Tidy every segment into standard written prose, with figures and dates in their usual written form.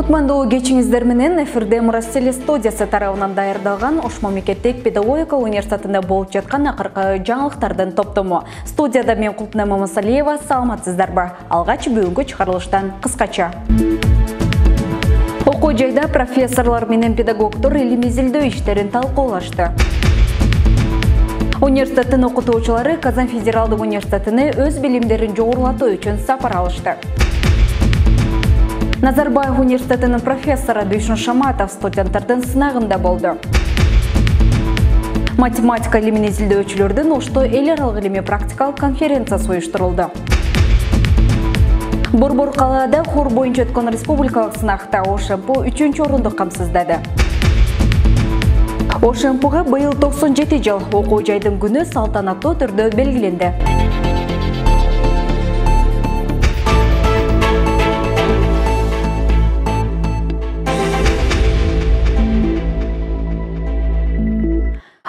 Кутмандуу кечиңиздер менен эфирде Мурас телестудиясы тарабынан даярдалган Ош мамлекеттик педагогика университетинде болуп жаткан акыркы жаңылыктардын топтому. Студияда мен Кулпна Мамасалиева, саламатсыздарбы? Алгач бүгүнкү чыгарылыштан кыскача. Окуу жайда профессорлор менен педагогдор илим изилдөө иштерин талкуулашты. Университеттин окутуучулары Казан федералдык университетине өз билимдерин жогорулатуу үчүн сапар алышты. Назарбаев университетинин профессору Дүйшүн Шаматов студенттардын сынагында болду. Математика илимин изилдөөчүлөрдүн Ошто эл аралык илимий практикалык конференциясы уюштурулду. Борбор калаада хор боюнча өткөн республикалык сынакта ОШМП 3-чү орунду камсыздады. ОШМПга быйыл 97 жыл окуу жайдын күнү салтанаттуу түрдө белгиленди.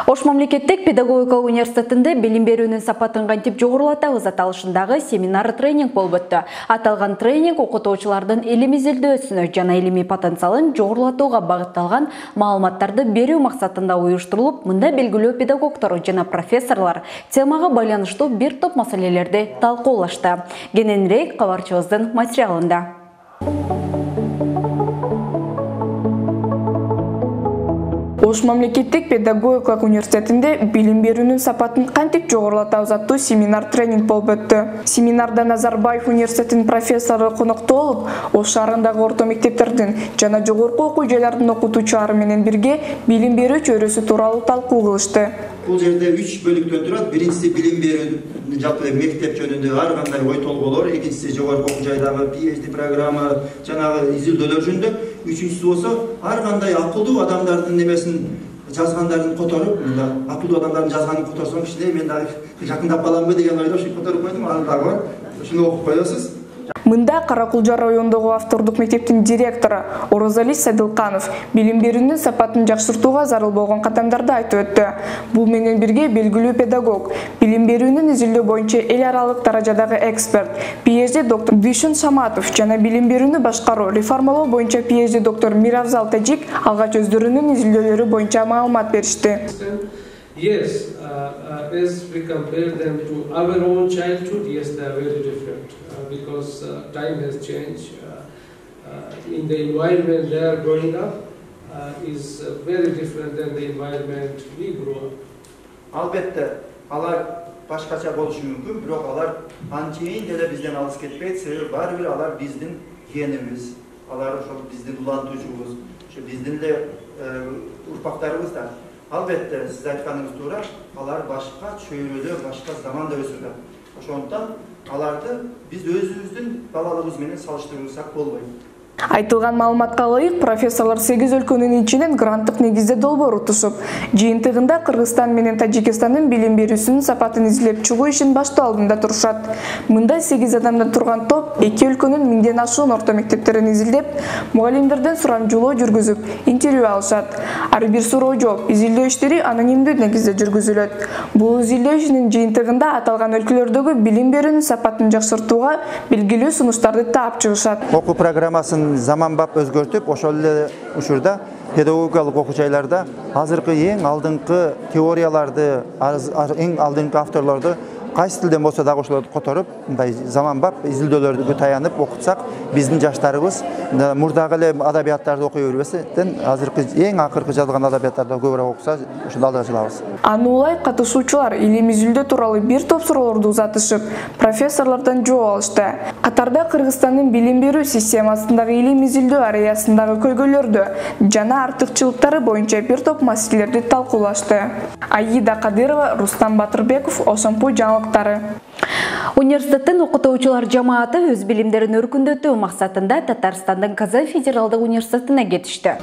Ош мамлекеттик педагогика университетинде билим берүүнүн сапатын кантип жогорулатабыз аталышындагы семинар тренинг болуп өттү. Аталган тренинг окутуучулардын илим изилдөөсүнө жана илимий потенциалын жогорулатууга багытталган маалыматтарды берүү максатында уюштурулуп, мында белгилүү педагогдор жана профессорлор темага байланыштуу бир топ маселелерди талкуулашты. Кененирээк кабарчыбыздын материалында. Ош мамлекеттик педагогикалык университетинде билим берүүнүн сапатын кантип жогорулатабыз аттуу семинар тренинг болуп өттү. Семинарда Назарбаев университетинин профессору коноктоо болуп, Ош шаарындагы орто мектептердин жана жогорку окуу жайлардын окутуучулары менен бирге билим берүү чөйрөсү тууралуу талкуу кылышты. Бул жерде 3 бөлүктөн турат. Биринчиси билим берүү жалпы мектеп жөнүндө ар кандай ой толгоолор, экинчиси жогорку окуу жайдагы PhD программа жанагы изилдөөлөр жөнүндө, үчүнчүсү болсо ар кандай акылдуу адамдардын немесин жазгандарын которуп, акылдуу адамдардын жазганын которсоң кичине мен дагы жакындап каламбы деген ойдо ушинтип которуп койдум, аны дагы бар. Ушуну окуп коесуз. Мында Каракулжа районундагы автордук мектептин директору Орозали Садылканов билим берүүнүн сапатын жакшыртууга зарыл болгон кадамдарды айтып өттү. Бул менен бирге белгилүү педагог, билим берүүнүн изилдөө боюнча эл аралык даражадагы эксперт, PhD доктор Дүйшүн Шаматов жана билим берүүнү башкаруу, реформалоо боюнча PhD доктор Миравзал Тажик алгач өздөрүнүн изилдөөлөрү боюнча маалымат беришти. Yes, as we compare them to our own childhood, yes, they are very different because time has changed. In the environment they are growing up is very different than the environment we grew up. Albatta, алар башкача болушу мүмкүн, бирок алар анчейин деле бизден алыс кетпейт, себеби баары бир алар биздин генибиз, алар ошол биздин улантуучубуз, ошо биздин эле урпактарыбыз да. Албетте, сиз айтканыңыз туура, алар башка чөйрөдө, башка заманда өсүрдү. Ошондуктан аларды биз өзүбүздүн балалыгыбыз менен салыштырсак болбойт. Айтылган маалыматка ылайык, профессорлор 8 өлкөнүн ичинен гранттык негизде долбоор утушуп, жыйынтыгында Кыргызстан менен Тажикстандын билим берүүсүнүн сапатын изилдеп чыгуу ишин баштоо алдында турушат. Мында 8 адамдан турган топ 2 өлкөнүн 1000ден ашуун орто мектептерин изилдеп, мугалимдерден сурамжылоо жүргүзүп, интервью алышат. Ар бир суроо жооп, изилдөө иштери анонимдүү негизде жүргүзүлөт. Бул изилдөө ишинин жыйынтыгында аталган өлкөлөрдөгү билим берүүнүн сапатын жакшыртууга белгилүү сунуштарды таап чыгышат. Окуу программасын заманбап өзгөртүп, ошол эле учурда педагогикалык окуу жайларда азыркы эң алдыңкы теорияларды, эң алдыңкы авторлорду кайсы тилден болсо дагы ошолорду которуп, мындай заманбап изилдөөлөргө таянып окутсак, биздин жаштарыбыз мурдагы эле адабияттарды окуй бербестен, азыркы эң акыркы жазылган адабияттарды көбүрөөк окуса, ошондо алдыга чыгабыз. Аны улай катышуучулар илим изилдөө тууралуу бир топ суроолорду узатышып, профессорлордон жооп алышты. Катарда Кыргызстандын билим берүү системасындагы илим изилдөө ареясындагы көйгөйлөрдү жана артыкчылыктары боюнча бир топ маселелерди талкуулашты. Аида Кадырова, Рустам Батырбеков, ОШМП жаңылыктары. Университеттин окутуучулар жамааты өз билимдерин өркүндөтүү максатында Татарстандын Казан федералдык университетине кетишти.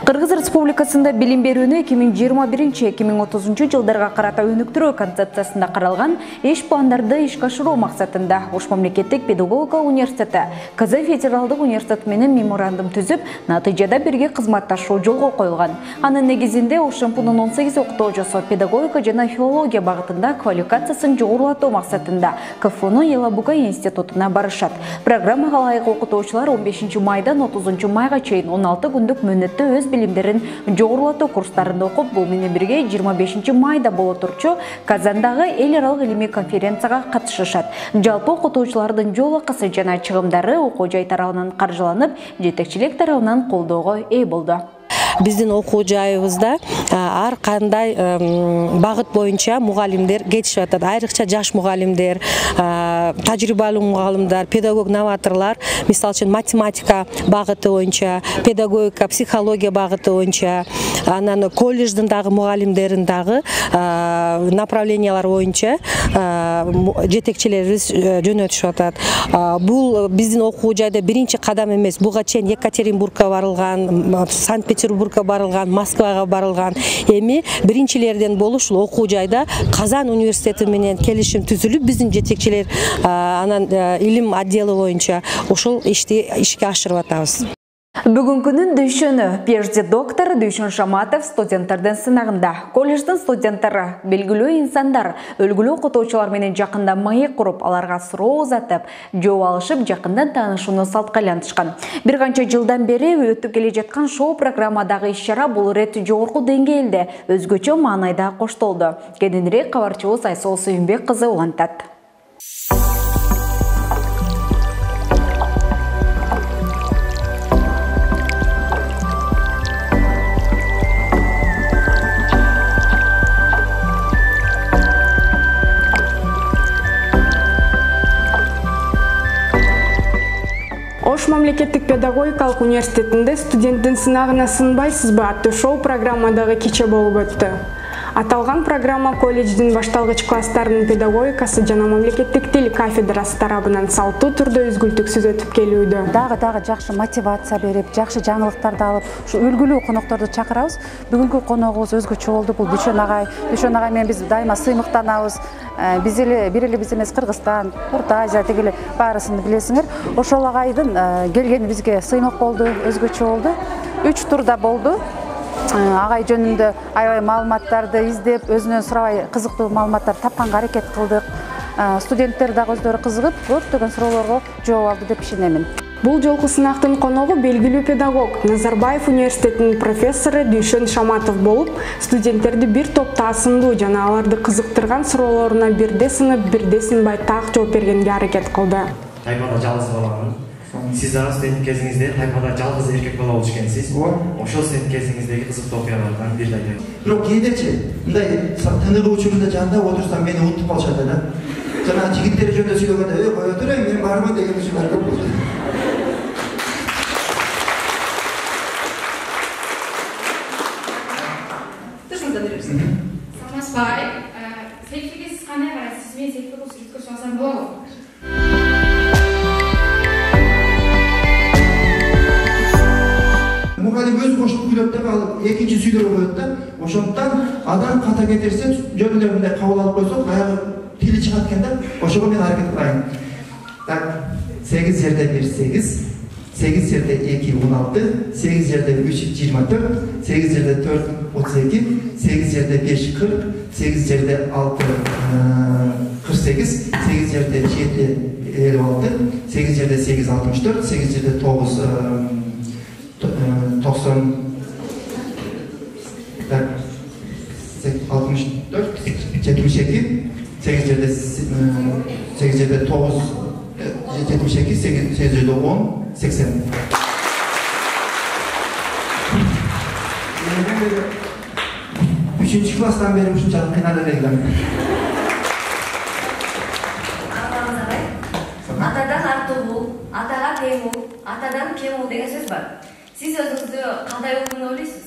Кыргыз Республикасында билим берүүнү 2021-2030 жылдарга карата өнүктүрүү концепциясында каралган эш пландарды ишке ашыруу максатында Ош мамлекеттик педагогика университети КЗ федералдык университет менен меморандум түзүп, натыйжада бирге кызматташуу жолго коюлган. Анын негизинде Ош МПУнун 18 окутуучусу педагогика жана филология багытында квалификациясын жогорулатуу максатында КФУнун Елабуга институтуна барышат. Программага ылайык окутуучулар 15 майдан 30 майга чейин 16 күндүк мөөнөттө өз билимдерин жогорулатуу курстарында окуп, бул менен бирге 25 майда боло турчу Казандагы эл аралык илимий конференцияга катышышат. Жалпы окутуучулардын жол акысы жана чыгымдары окуу жай тарабынан каржыланып, жетекчилик тарабынан колдоого ээ болду. Биздин окуу жайыбызда ар кандай багыт боюнча мугалимдер кетишип атат. Айрыкча жаш мугалимдер, тажрыйбалуу мугалимдер, педагог новаторлар, мисалы үчүн математика багыты боюнча, педагогика, психология багыты боюнча, анан колледждин дагы мугалимдерин дагы направлениялар боюнча жетекчилерибиз жөнөтүшүп атат. Бул биздин окуу жайда биринчи кадам эмес. Буга чейин Екатеринбургка барылган, Санкт-Петербургка барылган, Москвага барылган. Эми биринчилерден болуп ушул окуу жайда Казан университети менен келишим түзүлүп, биздин жетекчилер анан илим отделы боюнча ушул ишти ишке ашырып атабыз. Бүгүнкүнүн дүйшөнү PhD доктор Дүйшөн Шаматов студенттердин сынагында. Колледждин студенттери белгилүү инсандар, өлгүлүү окутуучулар менен жакында маек куруп, аларга суроо узатып, жооп алышып, жакындан таанышууну салтка айлантышкан. Бир канча жылдан бери өтүп келе жаткан шоу программадагы иш-чара бул ирет жогорку деңгээлде өзгөчө маанайда коштолду. Кененирээк кабарчыбыз Айсол Сүйүнбек кызы улантат. Ош мамлекеттик педагогикалык университетинде студенттин сынагына сынбайсызбы аттуу шоу программадагы кече болуп өттү. Аталган программа колледждин башталгыч класстарынын педагогикасы жана мамлекеттик тил кафедрасы тарабынан салттуу түрдө үзгүлтүксүз өтүп келүүдө. Дагы жакшы мотивация берип, жакшы жаңылыктарды алып, ушу үлгүлүү конокторду чакырабыз. Бүгүнкү коногубуз өзгөчө болду. Бул Дүйшөн агай. Дүйшөн агай менен биз дайыма сыймыктанабыз. Биз эле бир эле биз эмес, Кыргызстан, Орто Азия тигили баарысын билесиңер. Ошол агайдын келгени бизге сыймык болду, өзгөчө болду. 3 турда болду. Агай жөнүндө аябай маалыматтарды издеп, өзүнөн сурабай кызыктуу маалыматтар тапканга аракет кылдык. Студенттер дагы өздөрү кызыгып, көптөгөн суроолорго жооп алды деп ишенемин. Бул жолку сынактын коногу белгилүү педагог, Назарбаев университетинин профессору Дүйшөн Шаматов болуп, студенттерди бир топто асындуу жана аларды кызыктырган суроолоруна бирде сынып, бирде сынбай так жооп бергенге аракет кылды. Тайпада жалгыз баламын. Сиз дагы студент кезиңизде тайпада жалгыз эркек бала болуп ишкенсиз. Ошол студент кезиңиздеги кызыктуу окуялардан бирди айтайын. Бирок кээдечи мындай тыныгуу учурунда жанында отурсам мени унутуп калышат эле. Жана жигиттер жөнүндө сүйлөгөндө, кое турайын, мен бармын деген учурлар көп болду. Самасбай, септигиз кандай карайсыз? Мен септигиз сүрөткө чыгсам болобу? Мугалим өз кошуп күйлөп деп алып, экинчи сүйлөп коет да. Ошондуктан адам ката кетирсе, жөнүндө мындай кабыл алып койсок, баягы тили чыгат экен да. Ошого мен аракет кылайын. Так, 8 жерде 1 8, 8 жерде 2 16, 8 жерде 3 24, 8 жерде 4 32, 8 жерде 5 40, 8 жерде 6 48, 8 жерде 7 56, 8 жерде 8 64, 8 жерде 9 90, 64, 72, 8 жерде 9 72, 8 жерде 10, 80. Üçüncü klasdan beri ушунчалык кыйналып элем. Атадан артуу, атага кем уу, атадан кем уу деген сөз бар. Сиз өзүңүздү кандай окугуну ойлойсуз?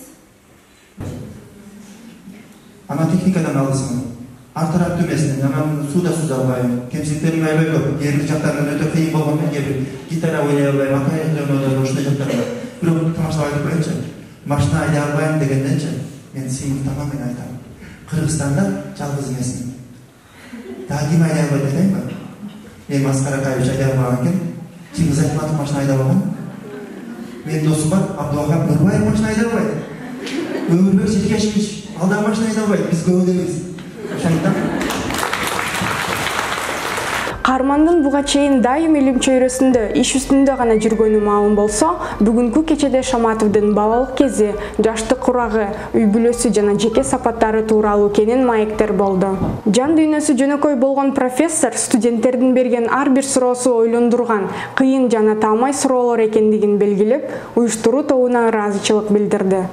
Ана техникадан алысмын. Артырап төмесинен, анан сууда суза албайм. Кемчиликтерим аябай көп. Эркек жактарынан өтө кыйын болгон мен кээ бир гитара ойнай албайм, акаевден ошондой жактар бар. Бирок тамашалап айтып коеюнчу. машина айдай албайм дегенденчи мен сыйынтамам мен айтам. Кыргызстанда жалгыз эмесмин. Дагы ким айдай албайт айтайынбы? Мен Аскар Акаевич айдай албаган экен. Чингиз Айтматов машина айдай албаган. Менин досум бар, Абдулвахап Нурбаев машина айдай албайт. Өмүрбек Черкешевич алда машина айдай албайт. Биз көбүдөбүз. Ошондуктан Каармандын буга чейин дайым илим чөйрөсүндө иш үстүндө гана жүргөнү маалым болсо, бүгүнкү кечеде Шаматовдун балалык кези, жаштык урагы, үй бүлөсү жана жеке сапаттары тууралуу кенен маектер болду. Жан дүйнөсү жөнөкөй болгон профессор студенттердин берген ар бир суроосу ойлондурган, кыйын жана таамай суроолор экендигин белгилеп, уюштуруу тобуна ыраазычылык билдирди.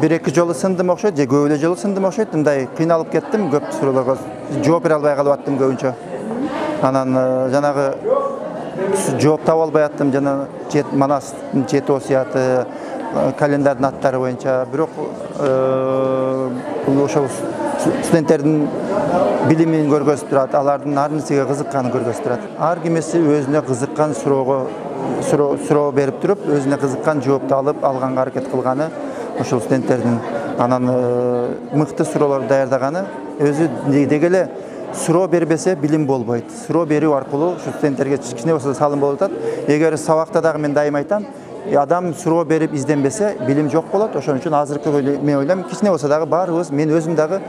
Bir-эки жолу сындым окшойт, же көп эле жолу сындым окшойт. Мындай кыйналып кеттим, көп суроолорго жооп бере албай калып аттым көбүнчө. Анан жанагы жооп таба албай аттым, жана Манастын 7 осуяты, календардын аттары боюнча. Бирок ошол студенттердин билимин көргөзүп турат, алардын ар нерсеге кызыкканын көргөзүп турат. Ар кимиси өзүнө кызыккан суроо берип туруп, өзүнө кызыккан жоопту алып алганга аракет кылганы, ошол студенттердин анан мыкты суроолорду даярдаганы, өзү деги эле суроо бербесе билим болбойт. Суроо берүү аркылуу ушу студенттерге кичине болсо салым болуп атат. Эгер сабакта дагы мен дайым айтам, адам суроо берип изденбесе билим жок болот. Ошон үчүн азыркы мен ойлойм, кичине болсо дагы баарыбыз, мен өзүм дагы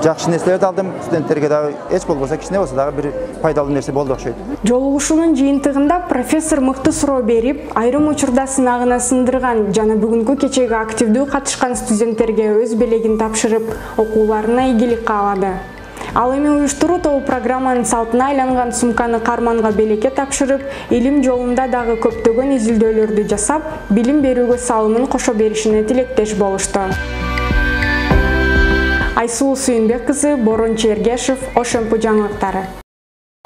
жакшы нерселерди алдым, студенттерге дагы эч болбосо кичине болсо дагы бир пайдалуу нерсе болду окшойт. Жолугушуунун жыйынтыгында профессор мыкты суроо берип, айрым учурда сынагына сындырган жана бүгүнкү кечеге активдүү катышкан студенттерге өз белегин тапшырып, окууларына ийгилик каалады. Ал эми уюштуруу тобу программанын салтына айланган сумканы каарманга белекке тапшырып, илим жолунда дагы көптөгөн изилдөөлөрдү жасап, билим берүүгө салымын кошо беришине тилектеш болушту. Айсулуу Сүйүнбек кызы, Борун Чергешев, Ошемпу жаңылыктары.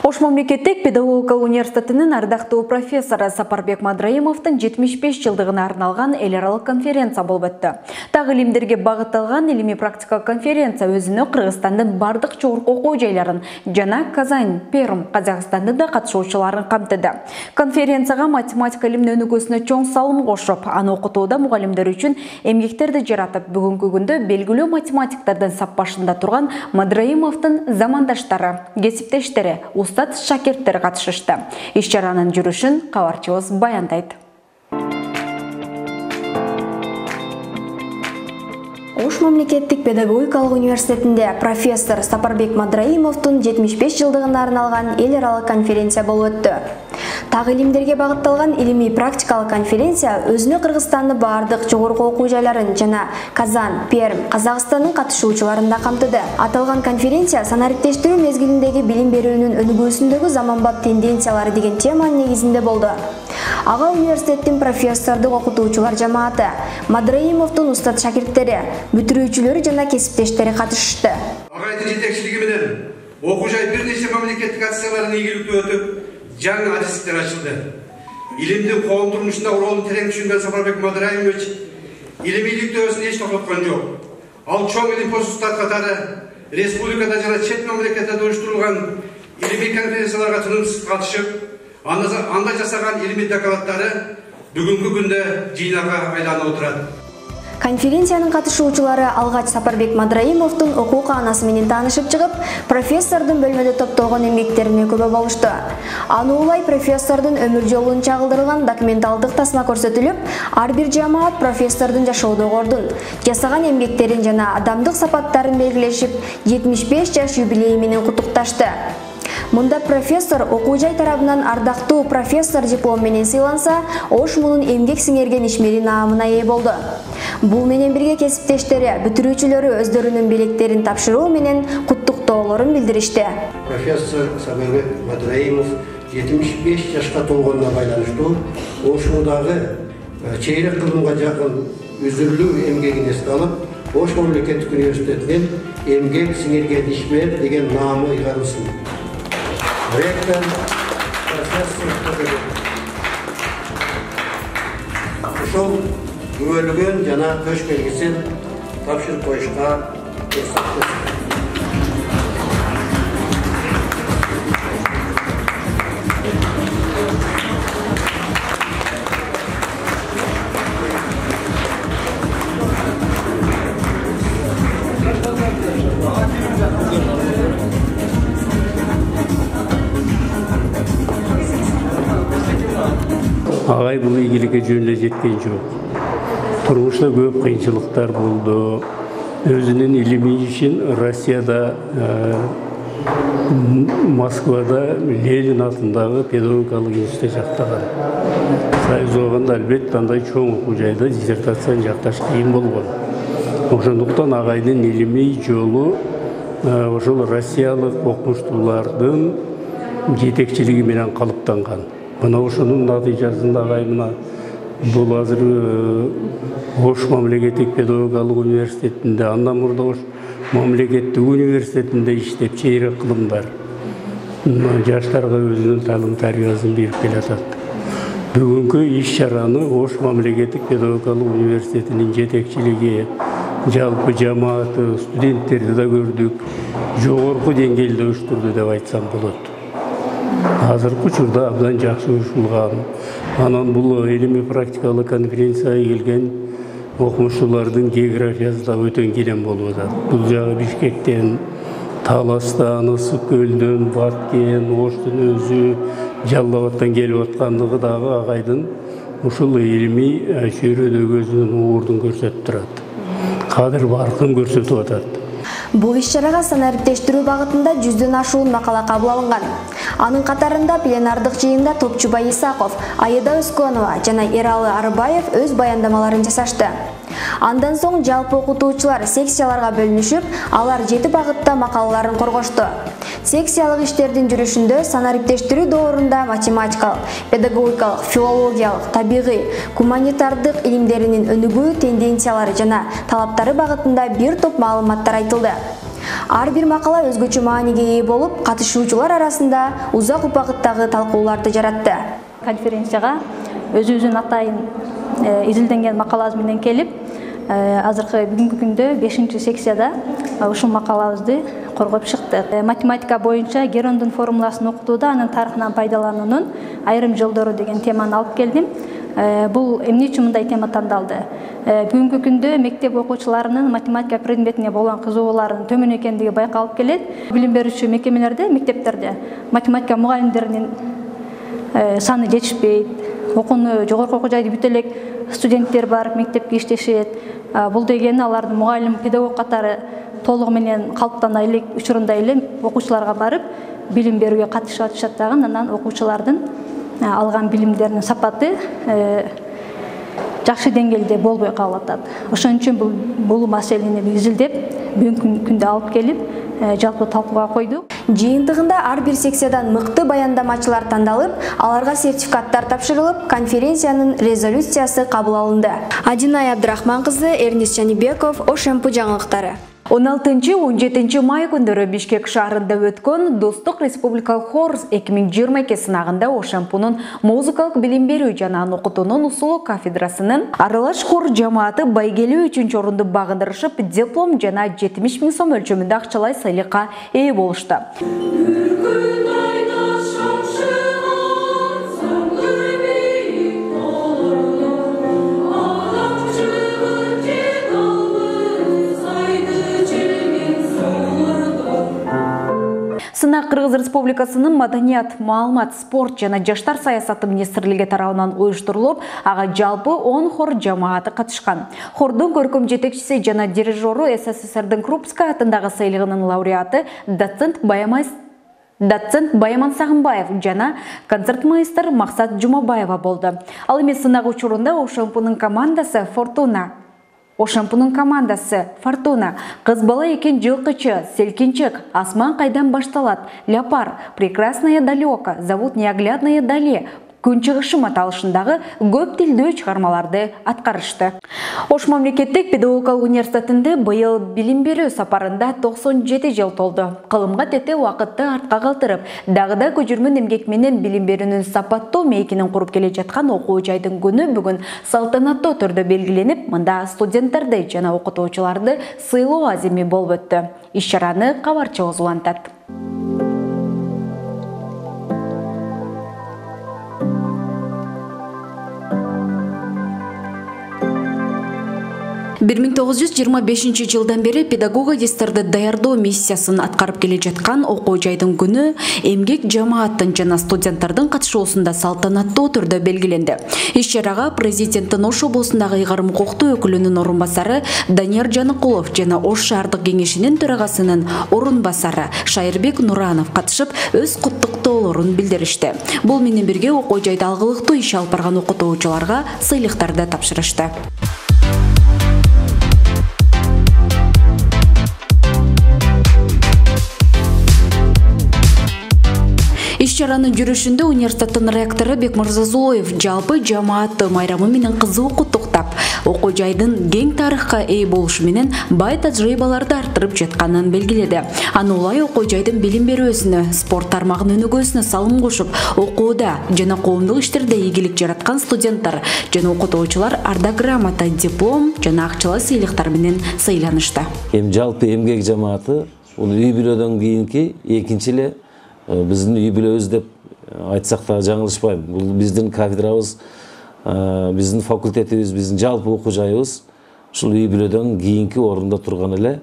Ош мамлекеттик педагогика университетинин ардактуу профессору Сапарбек Мадраимовдун 75 жылдыгына арналган эл аралык конференция болуп өттү. Так илимдерге багытталган илимий практикалык конференция өзүнө Кыргызстандын бардык жогорку окуу жайларын жана Казань, Перм, Казакстандын да катышуучуларын камтыды. Конференцияга математика илиминин өнүгүүсүнө чоң салым кошуп, аны окутууда мугалимдер үчүн эмгектерди жаратып, бүгүнкү күндө белгилүү математиктердин сап башында турган Мадраимовдун замандаштары, кесиптештери, устат шакирттер катышышты. Иш-чаранын жүрүшүн кабарчыбыз баяндайт. Ош мамлекеттик педагогикалык университетинде профессор Сапарбек Мадраимовдун 75 жылдыгына арналган эл аралык конференция болуп өттү. Так илимдерге багытталган илимий практикалык конференция өзүнө Кыргызстандын бардык жогорку окуу жайларын жана Казань, Перм, Казакстандын катышуучуларын да камтыды. Аталган конференция санариптештирүү мезгилиндеги билим берүүнүн өнүгүүсүндөгү заманбап тенденциялары деген теманын негизинде болду. Ага университеттин профессордук окутуучулар жамааты, Мадраимовдун устат шакирттери, бүтүрүүчүлөрү жана кесиптештери катышышты. Агайдын жетекчилиги менен окуу жай бир нече мамлекеттик акцияларын ийгиликтүү өтүп, жаңы адистиктер ачылды. Илимдин коом турмушунда ролун терең түшүнгөн Сапарбек Мадраимович илимийликтүү өзүн эч токтоткон жок. Ал чоң илим устат катары республикада жана чет мамлекеттерде уюштурулган илимий конференцияларга тынымсыз катышып, анда жасаган илимий докладдары бүгүнкү күндө жыйнага айланып отурат. Конференциянын катышуучулары алгач Сапарбек Мадраимовдун окуу каанасы менен таанышып чыгып, профессордун бөлмөдө топтолгон эмгектерине күбө болушту. Аны улай профессордун өмүр жолун чагылдырган документалдык тасма көрсөтүлүп, ар бир жамаат профессордун жашоодогу ордун, жасаган эмгектерин жана адамдык сапаттарын белгилешип, 75 жаш юбилейи менен куттукташты. Мында профессор окуу жай тарабынан ардактуу профессор диплом менен сыйланса, Ош мунун эмгек сиңерген ишмери наамына ээ болду. Бул менен бирге кесиптештери, бүтүрүүчүлөрү өздөрүнүн белектерин тапшыруу менен куттуктоолорун билдиришти. Профессор Сапарбек Мадраимов 75 жашка толгонуна байланыштуу Ошмудагы чейрек кылымга жакын үзүрлүү эмгегин эске алып, Ош мамлекеттик университетинин эмгек сиңерген ишмер деген наамы ыйгарылсын. Ректор профессор ошол күбөлүгүн жана көч белгисин тапшырып коюшка Агай бул ийгиликке жөн эле жеткен жок. Турмушта көп кыйынчылыктар болду. Өзүнүн илимий ишин Россияда, Москвада Ленин атындагы педагогикалык институтта жактаган. Союз болгондо албетте андай чоң окуу жайда диссертацияны жакташ кыйын болгон. Ошондуктан агайдын илимий жолу ошол россиялык окумуштуулардын жетекчилиги менен калыптанган. Мына ошонун натыйжасында агай мына бул азыр Ош мамлекеттик педагогикалык университетинде, андан мурда Ош мамлекеттик университетинде иштеп чейрек кылымдар жаштарга өзүнүн таалим тарбиясын берип келатат. Бүгүнкү иш чараны Ош мамлекеттик педагогикалык университетинин жетекчилиги, жалпы жамааты, студенттерди да көрдүк, жогорку деңгээлде уюштурду деп айтсам болот. Азыркы учурда абдан жакшы уюштурулган. Анан бул илимий практикалык конференцияга келген окумуштуулардын географиясы да өтө кенен болуп атат. Бул жагы Бишкектен, Таластан, Ысык көлдөн, Баткен, Оштун өзү, Жалал-Абадтан келип аткандыгы дагы агайдын ушул илимий чөйрөдөгү өзүнүн уурдун көрсөтүп турат. Кадыр баркын көрсөтүп атат. Бул иш-чарага санариптештирүү багытында 100дөн ашуун макала кабыл алынган. Анын катарында пленардык жыйында Топчубай Исаков, Айда Өскөнова жана Эралы Арбаев өз баяндамаларын жасашты. Андан соң жалпы окутуучулар секцияларга бөлүнүшүп, алар 7 багытта макалаларын коргошту. Секциялык иштердин жүрүшүндө санариптештирүү доорунда математикалык, педагогикалык, филологиялык, табигый, гуманитардык илимдеринин өнүгүү тенденциялары жана талаптары багытында бир топ маалыматтар айтылды. Ар бир макала өзгөчө мааниге ээ болуп, катышуучулар арасында узак убакыттагы талкууларды жаратты. Конференцияга өзүбүздүн атайын изилденген макалабыз менен келип, азыркы бүгүнкү күндө 5-секцияда ушул макалабызды коргоп чыктык. Математика боюнча Герондун формуласын окутууда анын тарыхынан пайдалануунун айрым жолдору деген теманы алып келдим. Бул эмне үчүн мындай тема тандалды? Бүгүнкү күндө мектеп окуучуларынын математика предметине болгон кызыгууларынын төмөн экендиги байкалып келет. Билим берүүчү мекемелерде, мектептерде математика мугалимдеринин саны жетишпейт. Жогорку окуу жайды бүтө элек студенттер барып мектепке иштешет. Бул дегени алардын мугалим, педагог катары толугу менен калыптана элек учурунда эле окуучуларга барып билим берүүгө катышып атышат дагы, анан окуучулардын алган билимдеринин сапаты жакшы деңгээлде болбой калып атат. Ошон үчүн бул маселени изилдеп, бүгүнкү күндө алып келип, жалпы талкууга койдук. Жыйынтыгында ар бир секциядан мыкты баяндамачылар тандалып, аларга сертификаттар тапшырылып, конференциянын резолюциясы кабыл алынды. Адинай Абдрахман кызы, Эрнис Жанибеков, ОШМП жаңылыктары. 16-17 май күндөрү Бишкек шаарында өткөн Достук Республикалык хор 2022 сынагында ОШМПнун музыкалык билим берүү жана окутуунун усулу кафедрасынын аралаш хор жамааты байгелүү 3-чү орунду багындырышып, диплом жана 70 000 сом өлчөмүндө акчалай сыйлыкка ээ болушту. Сынак Кыргыз Республикасынын Маданият, Маалымат, спорт жана жаштар саясаты министрлиги тарабынан уюштурулуп, ага жалпы 10 хор жамааты катышкан. Хордун көркөм жетекчиси жана дирижеру СССРдин Крупская атындагы сыйлыгынын лауреаты доцент Баяман Сагынбаев жана концертмейстер Максат Жумабаева болду. Ал эми сынак учурунда ОШМПнын командасы Фортуна, кыз бала экен жылкычы, селкинчек, асман кайдан башталат, ляпар, прекрасная далека, зовут неоглядная дали, күн чыгышым аталышындагы көп тилдүү чыгармаларды аткарышты. Ош мамлекеттик педагогикалык университетинде быйыл билим берүү сапарында 97 жыл толду. Кылымга тете убакытты артка калтырып, дагы да көчүрмөн эмгек менен билим берүүнүн сапаттуу мейкинин куруп келе жаткан окуу жайдын күнү бүгүн салтанаттуу түрдө белгиленип, мында студенттерди жана окутуучуларды сыйлоо аземи болуп өттү. Иш-чараны кабарчыбыз улантат. 1925 жылдан бери педагог-адистерди даярдоо миссиясын аткарып келе жаткан окуу жайдын күнү эмгек жамааттын жана студенттардын катышуусунда салтанаттуу түрдө белгиленди. Иш-чарага президенттин Ош облусундагы ыйгарым укуктуу өкүлүнүн орун басары Данияр Жаныкулов жана Ош шаардык кеңешинин төрагасынын орун басары Шайырбек Нуранов катышып, өз куттуктоолорун билдиришти. Бул менен бирге окуу жайда алгылыктуу иш алып барган окутуучуларга сыйлыктарды тапшырышты. Иш-чаранын жүрүшүндө университеттин ректору Бекмырза Зулоев жалпы жамаатты майрамы менен кызуу куттуктап, окуу жайдын кең тарыхка ээ болушу менен бай тажрыйбаларды арттырып жатканын белгиледи. Аны улай окуу жайдын билим берүүсүнө, спорт тармагынын өнүгүүсүнө салым кошуп, окууда жана коомдук иштерде ийгилик жараткан студенттер жана окутуучулар арда грамота, диплом жана акчалай сыйлыктар менен сыйланышты. Жалпы эмгек жамааты бул үй бүлөдөн кийинки экинчи эле биздин үй бүлөбүз деп айтсак да жаңылышпайм. Бул биздин кафедрабыз, биздин факультетибиз, биздин жалпы окуу жайыбыз ушул үй бүлөдөн кийинки орунда турган эле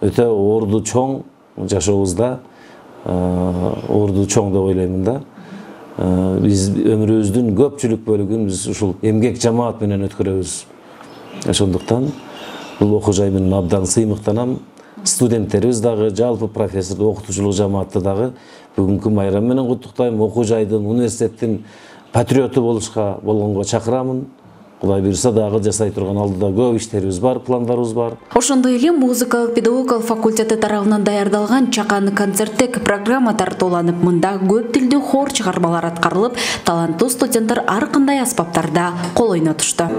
өтө орду чоң жашообузда, орду чоң деп ойлоймун да. Биз өмүрүбүздүн көпчүлүк бөлүгүн биз ушул эмгек жамаат менен өткөрөбүз. Ошондуктан бул окуу жай менен абдан сыймыктанам. Студенттерибиз дагы, жалпы профессорду, окутуучулук жамаатты дагы бүгүнкү майрам менен куттуктайм. Окуу жайдын, университеттин патриоту болушка болгонго чакырамын. Кудай буйруса дагы жасай турган алдыда көп иштерибиз бар, пландарыбыз бар. Ошондой эле музыкалык педагогикалык факультети тарабынан даярдалган чакан концерттик программа тартууланып, мында көп тилдүү хор чыгармалар аткарылып, таланттуу студенттер ар кандай аспаптарда кол ойнотушту.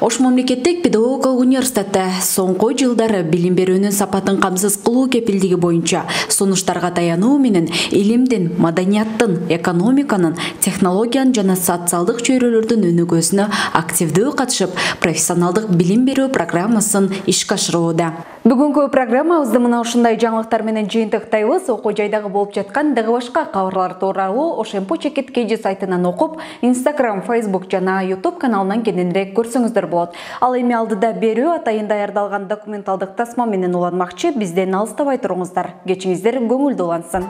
Ош мамлекеттик педагогикалык университети соңку жылдары билим берүүнүн сапатын камсыз кылуу кепилдиги боюнча сунуштарга таянуу менен илимдин, маданияттын, экономиканын, технологиянын жана социалдык чөйрөлөрдүн өнүгүүсүнө активдүү катышып, профессионалдык билим берүү программасын ишке ашырууда. Бүгүнкү программабызды мына ушундай жаңылыктар менен жыйынтыктайбыз. Окуу жайдагы болуп жаткан дагы башка кабарлар тууралуу Ошемпу Чекит KG сайтынан окуп, Instagram, Facebook жана YouTube каналынан кененирээк көрсөңүздөр болот. Ал эми алдыда берүү атайын даярдалган документалдык тасма менен уланмакчы. Бизден алыстабай туруңуздар. Кечиңиздер көңүлдүү улансын.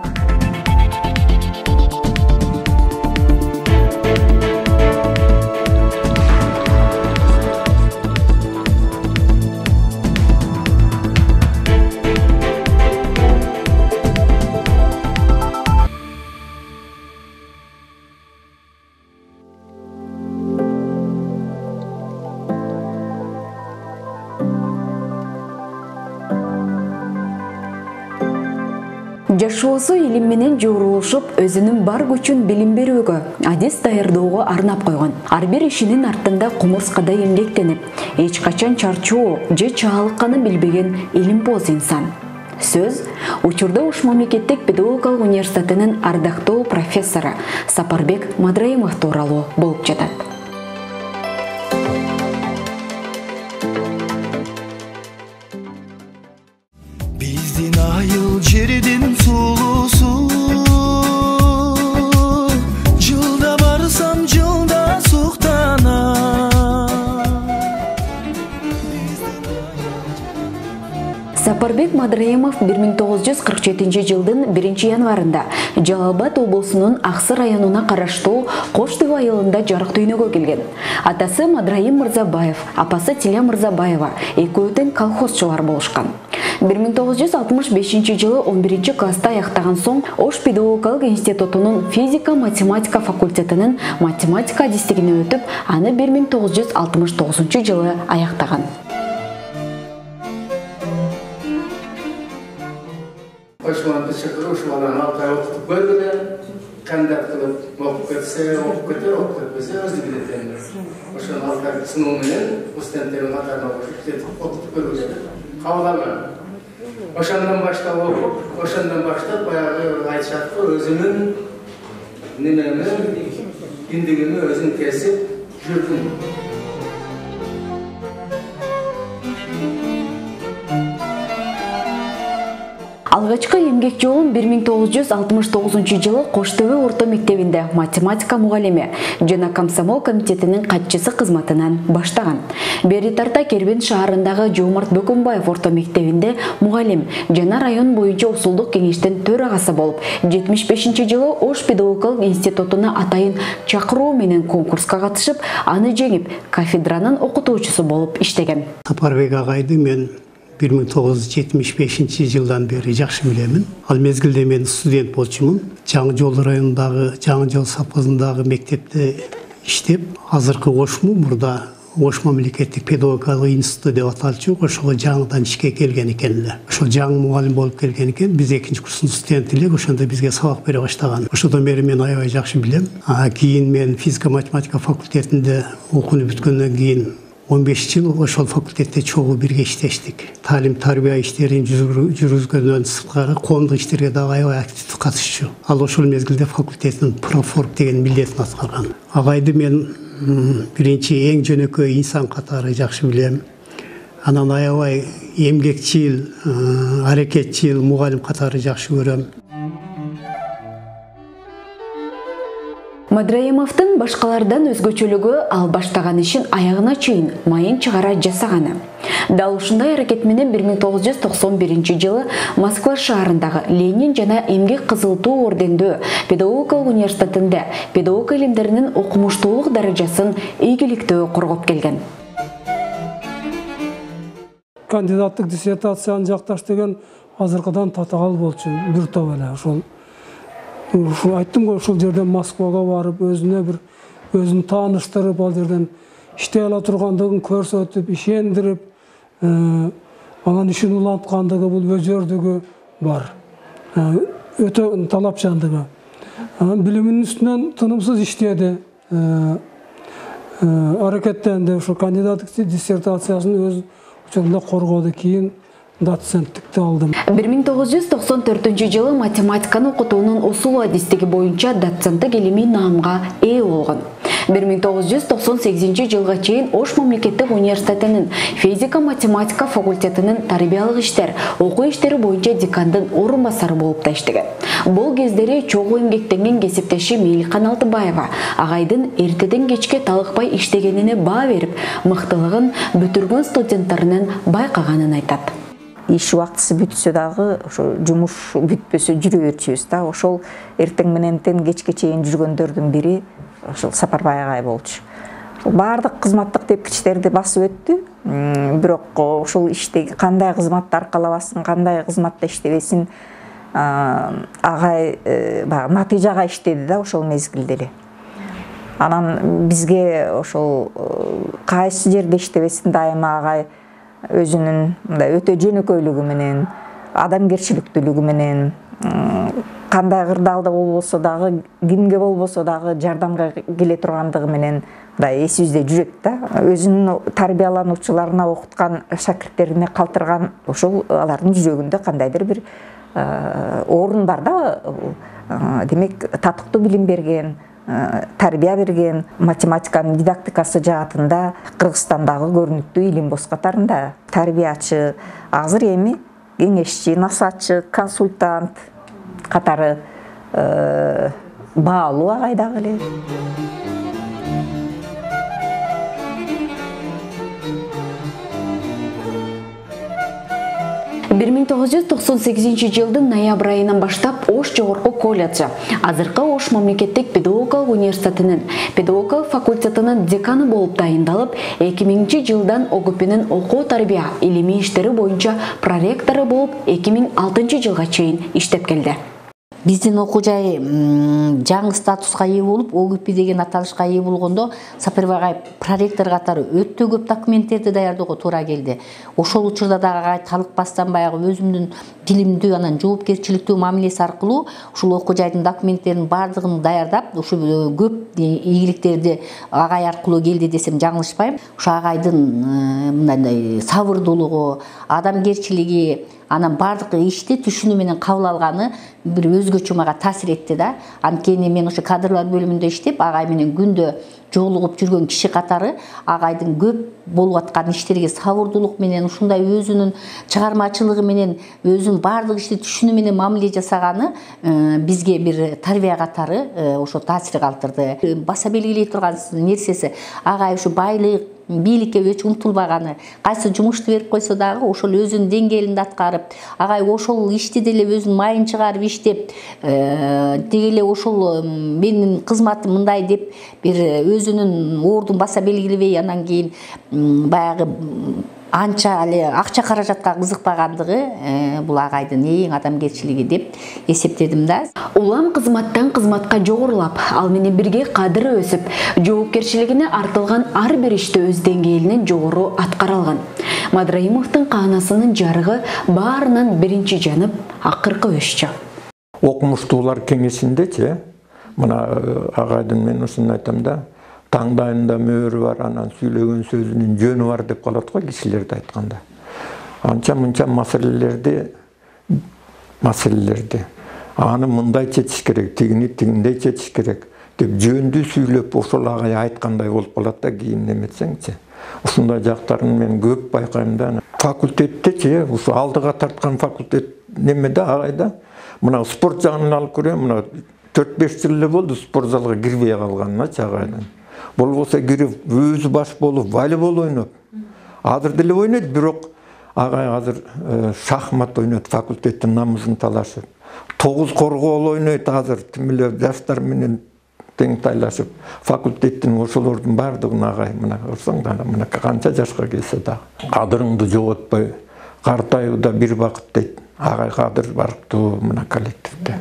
Жашоосу илим менен жуурулушуп, өзүнүн бар күчүн билим берүүгө, адис даярдоого арнап койгон. Ар бир ишинин артында кумурскадай эмгектенип, эч качан чарчоо же чаалыкканын билбеген илимпоз инсан. Сөз учурда Ош мамлекеттик педагогикалык университетинин ардактуу профессору Сапарбек Мадраимов тууралуу болуп жатат. Биздин айыл жердин сулусу, жылда барсам жылда суктанам. Сапарбек Мадраимов 1947 жылдын 1-январында Жалал-Абад облусунун Аксы районуна караштуу Коштуу айылында жарык дүйнөгө келген. Атасы Мадраим Мырзабаев, апасы Тиля Мырзабаева экөө тең колхозчулар болушкан. 1965 жылы 11-класста аяктаган соң Ош педагогикалык институтунун физика-математика факультетинин математика адистигине өтүп, аны 1969 жылы аяктаган. ошманды чакырып ушуларны алкай окутуп көргүлө, кандидат кылып окуп кетсе, окуп кетпесе өзү билет эми. Ошону алкай сыноо менен студенттердин катарына окутуп көргүлө деп кабыл алган. Ошондон баштап окуп, ошондон баштап баягы айтышат го өзүмүн немеми, биндигими өзүм кесип жүрдүм. Алгачкы эмгек жолун 1969 жылы Коштөбө орто мектебинде математика мугалими жана комсомол комитетинин катчысы кызматынан баштаган. Бери тарта Кербен шаарындагы Жомарт Бөкөнбаев орто мектебинде мугалим жана район боюнча усулдук кеңештин төрагасы болуп, 75 жылы Ош педагогикалык институтуна атайын чакыруу менен конкурска катышып, аны жеңип, кафедранын окутуучусу болуп иштеген. Сапарбек агайды мен 1975 жылдан бери жакшы билемин. Ал мезгилде мен студент болчумун. Жаңы Жол районундагы Жаңы Жол сапазындагы мектепте иштеп, азыркы Ошму мурда Ош мамлекеттик педагогикалык институту деп аталчу, ошого жаңыдан ишке келген экен эле. Ошо жаңы мугалим болуп келген экен. Биз экинчи курстун студенти элек, ошондо бизге сабак бере баштаган. Ошодон бери мен аябай жакшы билем. Кийин мен физика математика факультетинде окууну бүткөндөн кийин 15 жыл ошол факультетте чогуу бирге иштештик. Тарбия иштерин жүргүзгөндөн сырткары коомдук иштерге дагы аябай активдүү катышчу. Ал ошол мезгилде факультеттин профорг деген милдетин аткарган. Агайды мен биринчи эң жөнөкөй инсан катары жакшы билем. Анан аябай эмгекчил, аракетчил мугалим катары жакшы көрөм. Мадраимовдун башкалардан өзгөчөлүгү ал баштаган ишин аягына чейин майын чыгара жасаганы. Дал ушундай аракет менен 1991 жылы Москва шаарындагы Ленин жана эмгек кызыл туу ордендөө педагогикалык университетинде педагогика илимдеринин окумуштуулук даражасын ийгиликтүү коргоп келген. Кандидаттык диссертацияны жакташ деген азыркыдан татагал болчу, бир топ эле ошол. Айттым го, ушул жерден Москвага барып, өзүн тааныштырып, ал жерден иштей ала тургандыгын көрсөтүп, ишендирип, анан ишин уланткандыгы, бул өзөрдүгү бар. Өтө талапчандыгы. Билиминин үстүнөн тынымсыз иштеди. Аракеттенди, ошо кандидаттык диссертациясын өз учурунда коргоду, кийин доценттикти алдым. 1994 жылы математиканы окутуунун усул адистиги боюнча доценттик илимий наамга ээ болгон. 1998 жылга чейин Ош мамлекеттик университетинин физика математика факультетинин тарбиялык иштер, окуу иштери боюнча декандын орун басары болуп да иштеген. Бул кездери чогуу эмгектенген кесиптеши Мейликан Алтыбаева агайдын эртеден кечке талыкпай иштегенине баа берип, мыктылыгын бүтүргөн студенттеринен байкаганын айтат. Иш убактысы бүтсө дагы, ошо жумуш бүтпөсө жүрө берчүбүз да. Ошол эртең менен кечке чейин жүргөндөрдүн бири ошол Сапарбай агай болчу. Баардык кызматтык тепкичтерди басып өттү. Бирок ошол иште кандай кызматты аркалабасын, кандай кызматта иштебесин агай баягы натыйжага иштеди да ошол мезгилде эле. Анан бизге ошол кайсы жерде иштебесин дайыма агай өзүнүн өтө жөнөкөйлүгү менен, адамгерчиликтүүлүгү менен, кандай кырдаалда болбосо дагы, кимге болбосо дагы жардамга келе тургандыгы менен эсибизде жүрөт да. Өзүнүн тарбиялануучуларына окуткан шакирттерине калтырган ошол алардын жүрөгүндө кандайдыр бир орун бар да. Демек, татыктуу билим берген, тарбия берген, математиканын дидактикасы жаатында Кыргызстандагы көрүнүктүү илим боз катарында тарбиячы, азыр эми кеңешчи, насаатчы, консультант катары баалуу агайдагы эле. 1998 жылдын ноябрь айынан баштап Ош жогорку колледжи, азыркы Ош мамлекеттик педагогикалык университетинин педагогикалык факультетинин деканы болуп дайындалып, 2000 жылдан ОГПнин окуу тарбия илимий иштери боюнча проректору болуп 2006 жылга чейин иштеп келди. биздин окуу жай жаңы статуска ээ болуп, ОГП деген аталышка ээ болгондо Сапарбек агай проректор катары өтө көп документтерди даярдоого туура келди. Ошол учурда дагы агай талыкпастан баягы өзүмдүн билимдүү анан жоопкерчиликтүү мамилеси аркылуу ушул окуу жайдын документтеринин баардыгын даярдап, ушу көп ийгиликтерди агай аркылуу келди десем жаңылышпайм. Ушу агайдын мындай сабырдуулугу, адамгерчилиги, анан баардык ишти түшүнүү менен кабыл алганы бир өзгөчө мага таасир этти да. Анткени мен ошо кадрлар бөлүмүндө иштеп, агай менен күндө жолугуп жүргөн киши катары агайдын көп болуп аткан иштерге сабырдуулук менен, ушундай өзүнүн чыгармачылыгы менен, өзүнүн баардык ишти түшүнүү менен мамиле жасаганы бизге бир тарбия катары ошо таасир калтырды. Баса белгилей турган нерсеси агай ушу байлык, бийликке өч умтулбаганы, кайсы жумушту берип койсо дагы ошол өзүнүн деңгээлинде аткарып, агай ошол ишти деле өзүнүн майын чыгарып иштеп, деги эле ошол менин кызматым мындай деп бир өзүнүн ордун баса белгилебей, анан кийин баягы анча эле акча каражатка кызыкпагандыгы бул агайдын эң адамгерчилиги деп эсептедим да. Улам кызматтан кызматка жогорулап, ал менен бирге кадыры өсүп, жоопкерчилигине артылган ар бир ишти өз деңгээлинен жогору аткара алган. Мадраимовдун каанасынын жарыгы баарынан биринчи жанып, акыркы өшчү. Окумуштуулар кеңешиндечи, мына агайдын мен ушуну айтам да, таңдайында мөөрү бар, анан сүйлөгөн сөзүнүн жөнү бар деп калат го кишилерди айтканда. Анча мынча маселелерди аны мындай чечиш керек, тигиндей чечиш керек деп жөндүү сүйлөп ошол агай айткандай болуп калат да, кийин неметсеңчи. Ушундай жактарын мен көп байкайм да. Факультеттечи, ушу алдыга тарткан факультет немеде агайда. Мына спорт жагын алып көрөм, мына 4-5 жыл эле болду спорт залга кирбей калганына агайдан. Болбосо кирип, өзү баш болуп, волейбол ойноп. Азыр деле ойнойт, бирок агай азыр шахмат ойнойт, факультеттин намысын талашып. 9 коргоол ойнойт азыр, тим эле жаштар менен тең тайлашып. Факультеттин ошолордун баардыгын агай мына көрсөң да, мына канча жашка келсе да. Кадырыңды жоготпой, картаюуда бир бакыт дейт. Агай кадыр барктуу мына коллективде.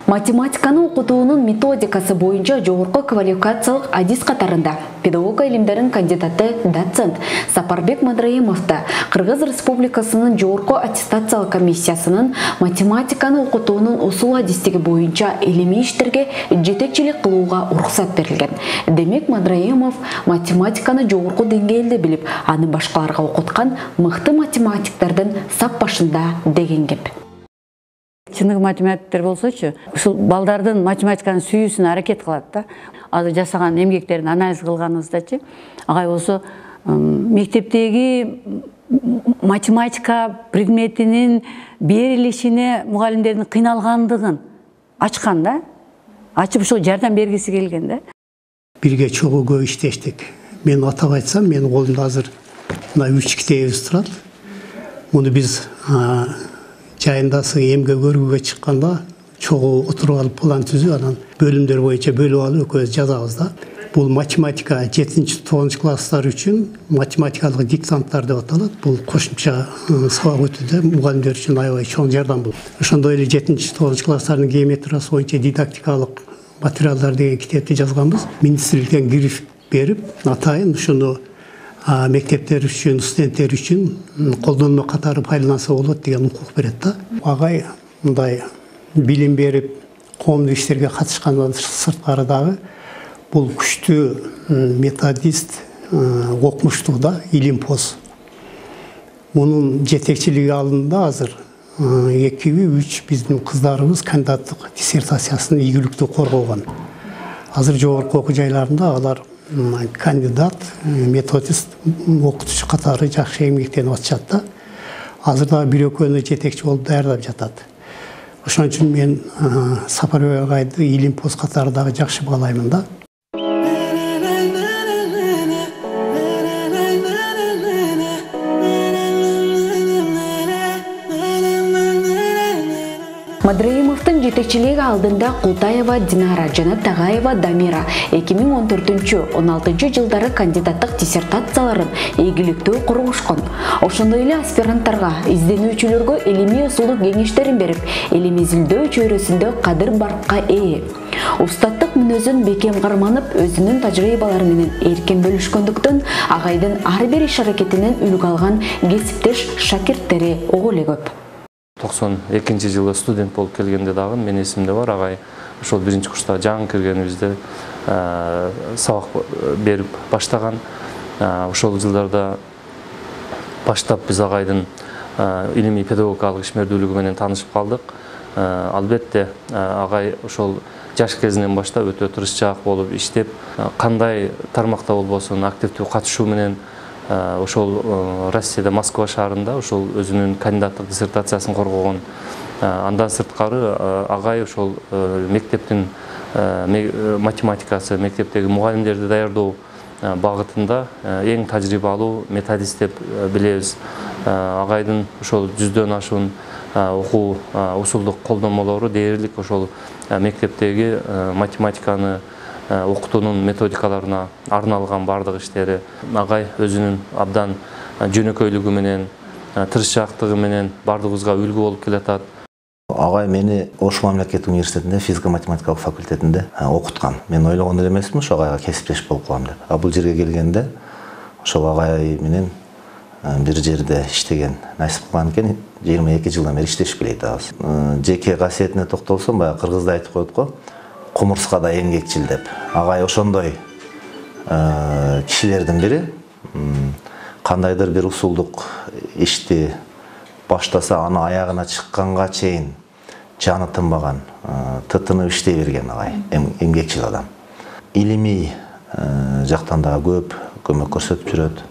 Математиканы окутуунун методикасы боюнча жогорку квалификациялык адис катарында педагога илимдерин кандидаты доцент Сапарбек Мадраимовду Кыргыз Республикасынын жогорку аттестациялык комиссиясынын математиканы окутуунун усул адистиги боюнча илимий иштерге жетекчилик кылууга уруксат берилген. Демек Мадраимов математиканы жогорку деңгээлде билип, аны башкаларга окуткан мыкты математиктердин сап башында деген кеп. Чыныгы математиктер болсочу, ушул балдардын математиканын сүйүүсүнө аракет кылат да. Азыр жасаган эмгектерин анализ кылганыбыздачы, агай болсо мектептеги математика предметинин берилишине мугалимдердин кыйналгандыгын ачкан да. Ачып ошол жардам бергиси келген да. Бирге чогуу көп иштештик. Мен атап айтсам, менин колумда азыр мына 3 китебибиз турат. Муну биз жайындасы эмге көргүгө чыкканда чогуу отуруп алып план түзүп, анан бөлүмдөр боюнча бөлүп алып экөөбүз жазабыз да. Бул математика 7-9 класстар үчүн математикалык диктанттар деп аталат. Бул кошумча сабак өтүүдө мугалимдер үчүн аябай чоң жардам болот. Ошондой эле 7-9 класстардын геометриясы боюнча дидактикалык материалдар деген китепти жазганбыз. Министрликтен кирип берип, атайын ушуну мектептер үчүн, студенттер үчүн колдонмо катары пайдаланса болот деген укук берет да. Агай мындай билим берип, коомдук иштерге катышкандан сырткары дагы бул күчтүү методист, окумуштуу да, илимпоз. Мунун жетекчилиги алдында азыр 2-3 биздин кыздарыбыз кандидаттык диссертациясын ийгиликтүү коргогон. Азыр жогорку окуу жайларында алар кандидат, методист, окутуучу катары жакшы эмгектенип атышат да. Азыр дагы бир-экөөнү жетекчи болуп даярдап жатат. Ошон үчүн мен Сапарбек агайды илимпоз катары дагы жакшы баалаймын да. Мадраимовдун жетекчилиги алдында Култаева Динара жана Тагаева Дамира 2014-16 жылдары кандидаттык диссертацияларын ийгиликтүү кургушкан. Ошондой эле аспиранттарга, изденүүчүлөргө илимий усулдук кеңештерин берип, элим изилдөө чөйрөсүндө кадыр баркка ээ. Устаттык мүнөзүн бекем карманып, өзүнүн тажрыйбалары менен эркен бөлүшкөндүктөн агайдын ар бир иш аракетинен үлгү алган кесиптеш шакирттери ого эле көп. 92-жылы студент болуп келгенде дагы мен эсимде бар, агай ошол биринчи курста жаңы киргенибизде сабак берип баштаган. Ошол жылдарда баштап биз агайдын илимий педагогикалык ишмердүүлүгү менен таанышып калдык. Албетте агай ошол жаш кезинен баштап өтө тырышчаак болуп иштеп, кандай тармакта болбосун активдүү катышуу менен ошол Россияда Москва шаарында ошол өзүнүн кандидаттык диссертациясын коргогон. Андан сырткары агай ошол мектептин математикасы, мектептеги мугалимдерди даярдоо багытында эң тажрыйбалуу методист деп билебиз. Агайдын ошол 100дөн ашуун окуу усулдук колдонмолору дээрлик ошол мектептеги математиканы окутуунун методикаларына арналган бардык иштери. Агай өзүнүн абдан жөнөкөйлүгү менен, тырышчаактыгы менен бардыгыбызга үлгү болуп келатат. Агай мени Ош мамлекеттик университетинде физико-математикалык факультетинде окуткан. Мен ойлогон эле эмесмин ошо агайга кесиптеш болуп калам деп. Бул жерге келгенде ошол агай менен бир жерде иштеген насип кылган экен. 22 жылдан бери иштешип келет абыз. Жеке касиетине токтолсом, баягы кыргызда айтып коет го, кумурскада эмгекчил деп. Агай ошондой кишилердин бири. Кандайдыр бир усулдук ишти баштаса, аны аягына чыкканга чейин жаны тынбаган, тытынып иштей берген агай, эмгекчил адам. Илимий жактан дагы көп көмөк көрсөтүп жүрөт.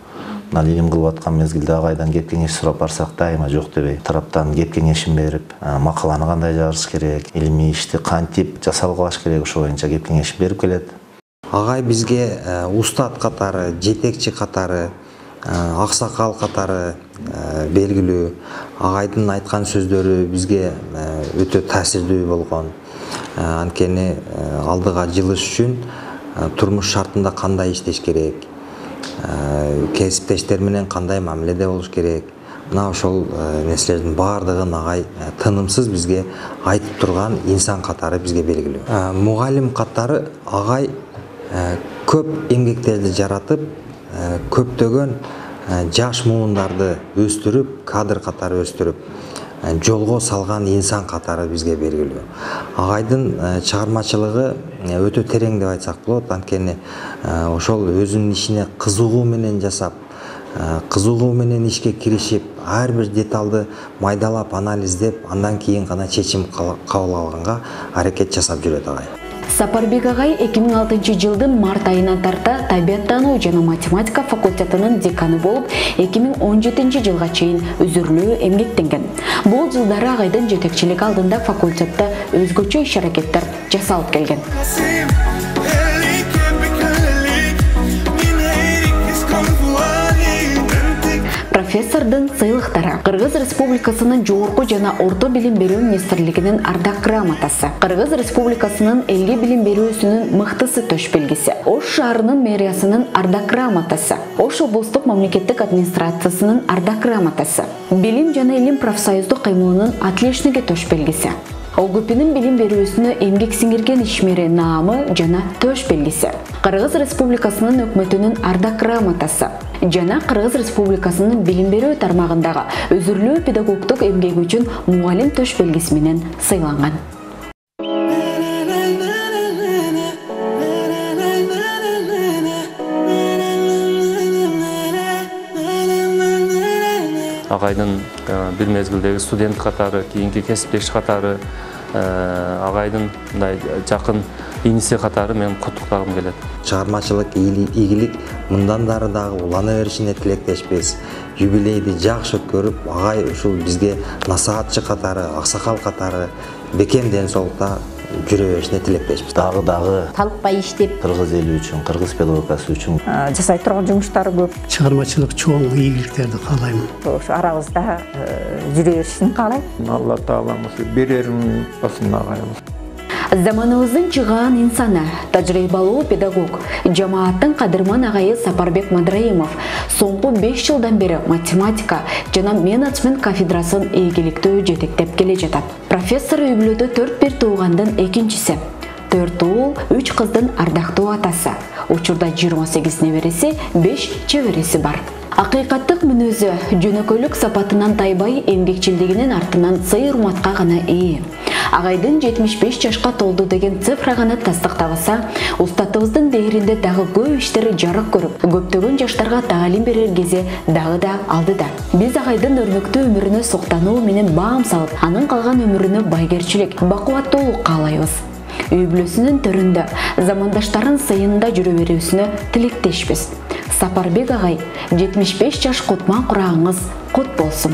Мына илим кылып аткан мезгилде агайдан кеп кеңеш сурап барсак, дайыма жок дебей, тараптан кеп кеңешин берип, макаланы кандай жазыш керек, илимий ишти кантип жасалгаш керек, ошо боюнча кеп кеңешин берип келет. Агай бизге устат катары, жетекчи катары, аксакал катары белгилүү. Агайдын айткан сөздөрү бизге өтө таасирдүү болгон. Анткени алдыга жылыш үчүн турмуш шартында кандай иштеш керек, кесиптештер менен кандай мамиледе болуш керек. Мына ошол нерселердин баардыгын агай тынымсыз бизге айтып турган инсан катары бизге белгилүү. Мугалим катары агай көп эмгектерди жаратып, көптөгөн жаш муундарды өстүрүп, кадр катары өстүрүп, жолго салган инсан катары бизге белгилүү. Агайдын чыгармачылыгы өтө терең деп айтсак болот, анткени ошол өзүнүн ишине кызыгуу менен жасап, кызыгуу менен ишке киришип, ар бир деталды майдалап анализдеп, андан кийин гана чечим кабыл алганга аракет жасап жүрөт агай. Сапарбек агай 2006 жылдын март айынан тарта табияттануу жана математика факультетинин деканы болуп, 2017 жылга чейин үзүрлүү эмгектенген. Бул жылдары агайдын жетекчилиги алдында факультетте өзгөчө иш аракеттер жасалып келген. Профессордун сыйлыктары: Кыргыз Республикасынын жогорку жана орто билим берүү министрлигинин ардак грамотасы, Кыргыз Республикасынын элге билим берүүсүнүн мыктысы төш белгиси, Ош шаарынын мэриясынын ардак грамотасы, Ош облустук мамлекеттик администрациясынын ардак грамотасы, Билим жана илим профсоюздук кыймылынын отличниги төш белгиси, ОГПнын билим берүүсүнө эмгек сиңирген ишмери наамы жана төш белгиси, Кыргыз Республикасынын өкмөтүнүн ардак грамотасы жана Кыргыз Республикасынын билим берүү тармагындагы өзүрлүү педагогдук эмгеги үчүн мугалим төш белгиси менен сыйланган. Агайдын бир мезгилдеги студент катары, кийинки кесиптеш катары, агайдын мындай жакын иниси катары мен куттуктагым келет. Чыгармачылык ийгилик мындан дагы улана беришине тилектешпиз. Юбилейди жакшы өткөрүп, агай ушул бизге насаатчы катары, аксакал катары бекем ден соолукта жүрө беришине тилектешпиз. Дагы талыкпай иштеп кыргыз эли үчүн, кыргыз педагогикасы үчүн жасай турган жумуштары көп. Чыгармачылык чоң ийгиликтерди каалайм. Ошо арабызда жүрө беришин каалайм. Алла таалаңыз берерин басын агайыбыз. Заманыбыздын чыгаан инсаны, тажрыйбалуу педагог, жамааттын кадырман агайы Сапарбек Мадраимов соңку 5 жылдан бери математика жана менеджмент кафедрасын ийгиликтүү жетектеп келе жатат. Профессор үй бүлөдө 4 туугандын экинчиси. 4 уул, 3 кыздын ардактуу атасы. Учурда 28 небереси, 5 чебереси бар. Акыйкаттык мүнөзү жөнөкөйлүк сапатынан тайбай, эмгекчилдигинин артынан сый-урматка гана ээ. Агайдын 75 жашка толду деген цифра гана тастыктабаса, устатыбыздын дээринде дагы көп иштери жарык көрүп, көптөгөн жаштарга таалим берер кези дагы да алдыда. Биз агайдын өрнөктүү өмүрүнө суктануу менен баам салып, анын калган өмүрүнө байгерчилик, бакубаттуулук каалайбыз. Үй бүлөсүнүн төрүндө, замандаштарын сыйында жүрө берүүсүнө тилектешпиз. Сапарбек агай, 75 жаш кутман курагыңыз кут болсун.